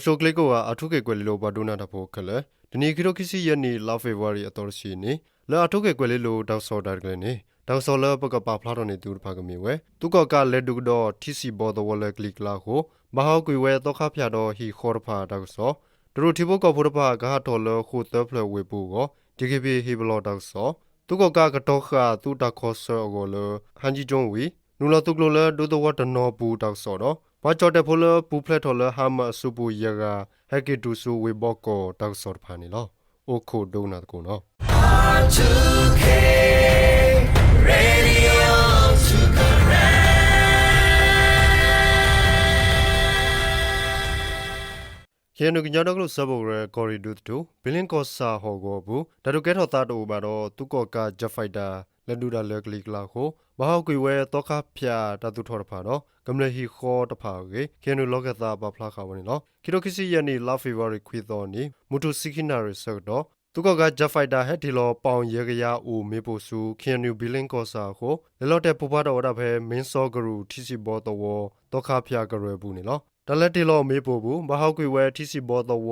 show click over atuke kwelilo baduna da po kale dini kiro kisi yani la february authority ni la atuke kwelilo daw so dar kale ni daw so la baka pa phla do ni tu pha kami we tu ko ka le du do tc bo do wala click la ko ba haw kwi we to kha phya do hi khor pha daw so du thi bo ko phu pha ga to lo khu te phla we pu go dikb hi blo daw so tu ko ka to kha tu da kho so go lo han ji jong wi nu lo tu klo la du do wa no pu daw so doဘာကြောတဲ့ဖိုလပူဖလက်ထော်လဟာမဆူပူယရာဟက်ကီတူဆူဝေဘော့ကိုတောက်ဆော့ဖာနီလောအိုခိုဒိုနာကိုနော် R2K Radio to correct ခေနုကညတော့လို့စဘောရကော်ရီဒူတူဘီလင်ကောစာဟောကိုဘူးဒါတို့ကဲထော်သားတို့ဘာတော့သူကောကဂျက်ဖိုက်တာလက်ဒူဒါလက်ကလီကလာကိုဘာဟောက်ကွေဝဲတော့ခဖျာတတူထော်ဖာတော့ကမလဟီခေါ်တဖာကေခေနုလောကတာဘဖလာခါဝင်နော်ခိရိုကစီယနီလာဖီဗရီခွေတော်နီမူတူစီခိနာရဆော့တော့သူကဂျက်ဖိုက်တာဟက်ဒီလောပေါင်ရေကရအိုမေပိုဆူခေနုဘီလင်ကောစာကိုလေလော့တဲ့ပူပါတော့ဒါဖဲမင်းစောဂရူတီစီဘောတော်တော့ခဖျာကရဲဘူးနီနော်တလက်တီလောမေပိုဘူးဘာဟောက်ကွေဝဲတီစီဘောတော်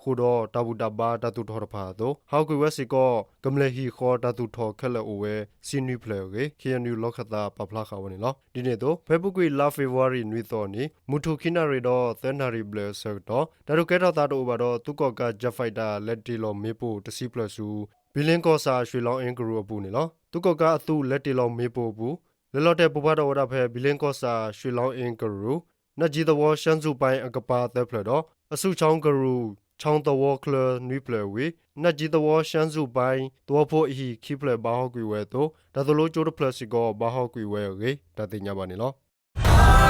ခုတော့တဘူတဘာတတူထော်ဖာတော့ဟောက်ကွေဝဲစီကောကမလဟီခေါ်တတူထော်ခက်လောဝဲစီနီဖလေကေခေနူလောခတာပပလာခါဝင်လောဒီနေ့တော့ဖေဘကွေလာဖေဗရီနွေတော်နီမူထုခိနာရီတော့သန်နာရီဘလဆော့တော့ဒါတို့ကဲတော့တာတော့ဘာတော့သူကောကဂျက်ဖိုက်တာလက်တီလောမေပိုတစီပလဆူဘီလင်ကောစာရွှေလောင်းအင်ဂရူအပူနေလောသူကောကအသူလက်တီလောမေပိုဘူးလလော့တဲ့ပူပါတော့ဝဒဖဲဘီလင်ကောစာရွှေလောင်းအင်ဂရူနဂျီတဝရှန်စုပိုင်အကပါသက်ဖလတော့အစုချောင်းဂရူချောင်းတဝကလနွေပလဝေနဂျီတဝရှန်စုပိုင်တောဖို့အဟိခိပလဘာဟောကွေဝဲတော့ဒါသလိုကျိုးတပလစီကောဘာဟောကွေဝဲရေတတိညာပါနေလော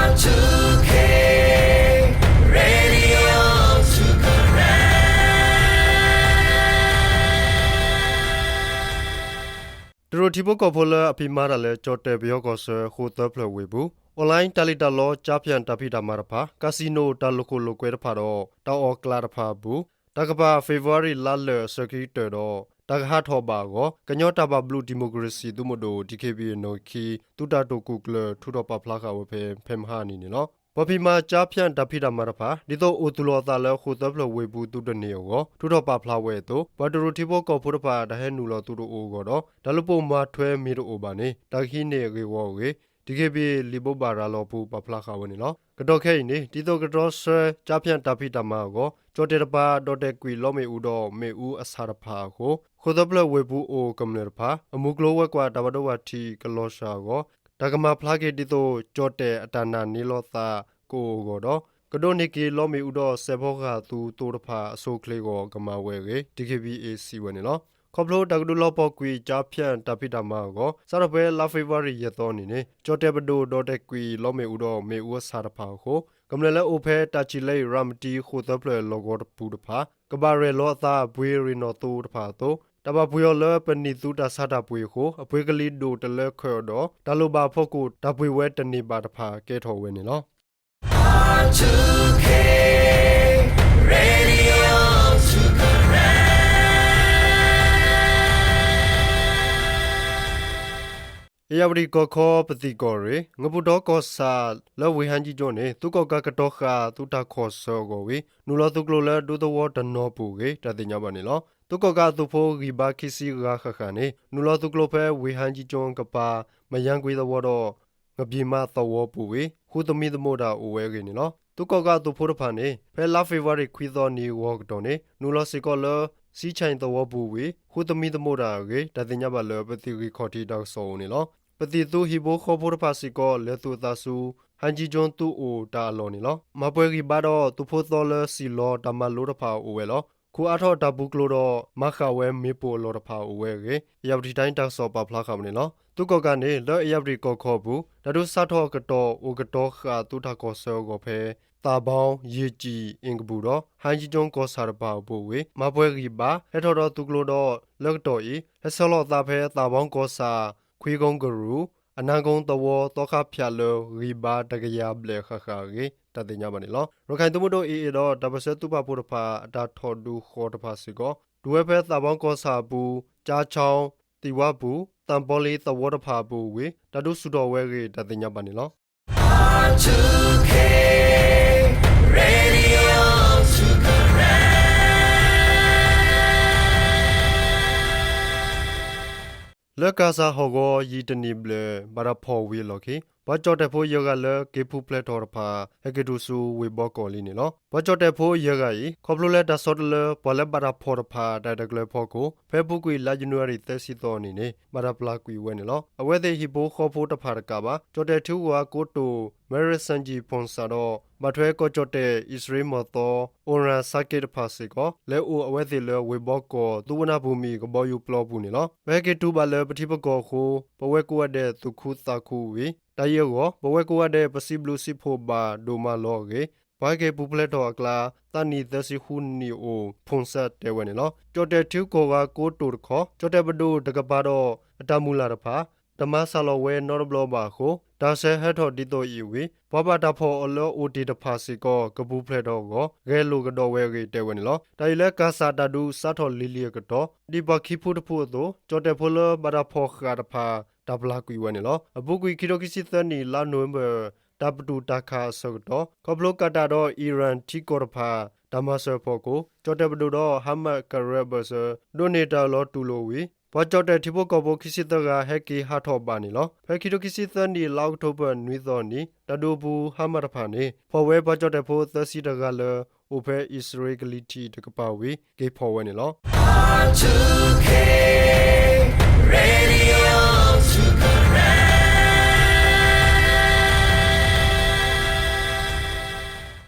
R2K Radio to correct တို့ဒီဘကောဖိုလအပိမာရလဲကြော်တဲ့ပြောကောဆခိုတပလဝေဘူးအွန်လိုင်းတာလီတာလောချပြန်တပိတာမာရဖာကာစီနိုတာလိုကိုလိုကွဲတဖာတော့တောက်အော်ကလာတဖာဘူးတကဘာဖေဗရီလာလစကီတေတော့တကဟာထောဘာကိုကညောတာဘဘလူးဒီမိုကရေစီသူမတို့ DKB နိုခီတူတာတိုကူကလထူတော့ပဖလာခါဝဖေဖမ်ဟာနီနော်ပပီမာချပြန်တပိတာမာရဖာဒီတော့အိုတူလောတာလဲခုတဖလဝေဘူးတူတနေရောထူတော့ပဖလာဝဲတော့ဘဒရူတီဘောကောဖုရဖာဒဟဲနူလောတူတို့အိုကောတော့ဒါလပုံမာထွဲမီတို့အိုပါနေတခိနေရေဝောဝေဒီကေဘီလီဘဘာရာလောပူပပလာခါဝနီလောကတော့ခဲနေဒီတော့ကတော့ဆာချပြန်တပိတမာကိုကျော်တေပါဒေါ်တက်ကွီလောမေဦးတော့မေဦးအစာရဖာကိုခိုဒပလဝေဘူးအိုကမ္နရဖာအမှုကလောဝဲကွာတဘတော်ဝတီကလောရှာကိုတကမဖလာကေဒီတော့ကျော်တေအတနာနီလောသာကိုကိုတော့ကတော့နေကီလောမေဦးတော့ဆေဘောကသူတိုးတဖာအစိုးကလေးကိုကမဝဲကေဒီကေဘီအေစီဝနီလောခေါပလိုတကဒူလောပေါကွေချဖြန့်တပိတမာကိုစရပဲလာဖေဗရီရတော်နေနေကျော်တဲဘဒိုဒေါ်တက်ကွီလောမေဦးတော့မေဦးစာတဖာကိုကမလလဲအိုဖဲတာချီလေရမ်တီခိုတပလလောဂောတပူတဖာကဘာရဲလောသာဘွေရီနိုတိုတဖာတော့တဘပွေလပနီတူတာစာတာပွေကိုအပွေကလေးဒိုတလဲခေါ်တော့တလိုဘာဖို့ကိုတပွေဝဲတနေပါတဖာကဲထော်ဝဲနေလော R2K Radio to correctယဝရီကောခောပတိကောရေငပုတော်ကောစာလဝေဟန်ကြီးကျော်နေသူကောကကတော့ခါသူတာခောဆောကိုဝေနူလောသူကလိုလဲဒုသဝတနောပူကေတတိညာပါနေလောသူကောကသူဖိုဂီဘာခိစီရာခခနေနူလောသူကလိုဖဲဝေဟန်ကြီးကျော်ကပါမယန်ကွေသဝတော့ငပြေမသဝပူဝေခုသမီသမို့တာအိုဝဲကေနေလောသူကောကသူဖိုတဖာနေဖဲလာဖေဗရီခွီသောနီဝေါကတော်နေနူလောစီကောလစီချိုင်သဝပူဝေခုသမီသမို့တာကေတတိညာပါလပတိရီခေါ်တီတောက်ဆောနေလောပတိတူဟီဘိုခေါ်ဖို့ဖာစီကောလေတူတာဆူဟန်ဂျီဂျွန်တူအိုတာလောနီလောမပွဲကြီးဘာတော့သူဖို့တော်လစီလောတမလိုတဖာအိုဝဲလောခုအထောတဘူကလိုတော့မခဝဲမေပိုလောတဖာအိုဝဲကေရောက်ဒီတိုင်းတောက်ဆောပဖလာခမနေလောသူကောကနေလောရောက်ဒီကောခေါ်ဘူးဒါတို့စထောကတော့အိုကတော့ခါသူထကောဆောကိုဖဲတာဘောင်းရေကြီးအင်္ဂဘူတော့ဟန်ဂျီဂျွန်ကောဆာရပါဘူဝေမပွဲကြီးဘာဟဲထောတော့သူကလိုတော့လက်တော့ဤလက်ဆောလောတာဖဲတာဘောင်းကောဆာခွေကုံဂရူအနာကုံတဝတောခဖျာလောရီဘာတကရဘလေခခရေတတိညာပါနေလောရခိုင်တမတို့အေတော့တပစတုပပုရဖာအတာထော်ဒူခေါ်တဖာစီကောဒူဝဲဖဲသဘောင်းကောစာဘူးကြားချောင်းတီဝဘူးတမ်ပေါ်လီသဝတဖာဘူးဝေတတုစုတော်ဝဲရေတတိညာပါနေလော R2K Radio to လက်ကစားဟောကောယီတနီဘလဘာရဖော်ဝီလော်ခေဘာကြော့တဲ့ဖိုးယောဂလကေဖူပလက်တော်ဖာဟကေတူဆူဝေဘောကောလီနေလောဘာကြော့တဲ့ဖိုးယောဂဤခေါပလိုလက်တဆော့တလဘလက်ဘာရဖော်ဖာတိုက်တကလဖော်ကိုဖေဘုကွေလာဂျနဝါရီသက်စီတော်နေနေဘာရပလာကွေဝဲနေလောအဝဲတဲ့ဟီဘိုခေါ်ဖိုးတဖာရကပါကြော့တဲ့ထူဝါကိုတိုမဲရစန်ဂျီပွန်ဆာတော့မထွဲကောကြော့တဲ့အစ္စရေးမော်တော်အိုရန်ဆာကေတဖာစီကောလဲအိုအဝဲတဲ့လဝေဘောကောသူဝနာဘူမီကဘောယူပလောဘူးနေလောဘဲကေတူပါလပတိပကောခိုပဝဲကွာတဲ့သူခုတာခုဝီတယောဘဝဲကွာတဲ့ပစီဘလူစီဖိုဘာဒိုမာလောကေဘာကေပူပလက်တော်အကလာတန်နီသစီခုနီအိုဖုန်ဆက်တဲဝဲနေလောကြော့တဲ့ထူကောကကိုတိုတခေါကြော့တဲ့ဘဒိုတကပါတော့အတမူလာတဖာတမဆာလောဝဲနော်ဘလောဘာခိုဒါဆဲဟက်ထော်ဒီတိုဤဝီဘဘတာဖောအလောအိုတီတဖာစီကောကပူဖလက်တော်ကိုဂဲလိုကတော့ဝဲကေတဲဝဲနေလောတိုင်လဲကာစာတာဒူစာထော်လီလီကတော့ဒီဘခိဖုတဖို့တော့ကြော့တဲ့ဖိုလဘာတာဖောခါတဖာတဘလာကွေဝဲနေလောအပုကွေခီတိုကီစီသနီလာနိုဝမ်ဘာတပတူတခါဆော့တော့ကဘလောကတာတော့အီရန်တီကောတဖာဒမဆာဖောကိုကြော့တဲ့ဘဒူတော့ဟမတ်ကရဘဆာဒိုနေတာလောတူလိုဝီဘာကြော့တဲ့တိဘကဘောခိစီတကဟက်ကီဟာထောပါနီလောဖဲခိတိုခိစီသနီလောက်တိုဘနွီသောနီတဒိုဘူးဟမတ်ဖာနီဖော်ဝဲဘာကြော့တဲ့ဖိုသစီတကလအိုဖဲအစ္စရေးဂလီတီတကပါဝီကေဖော်ဝဲနီလော R2K Radio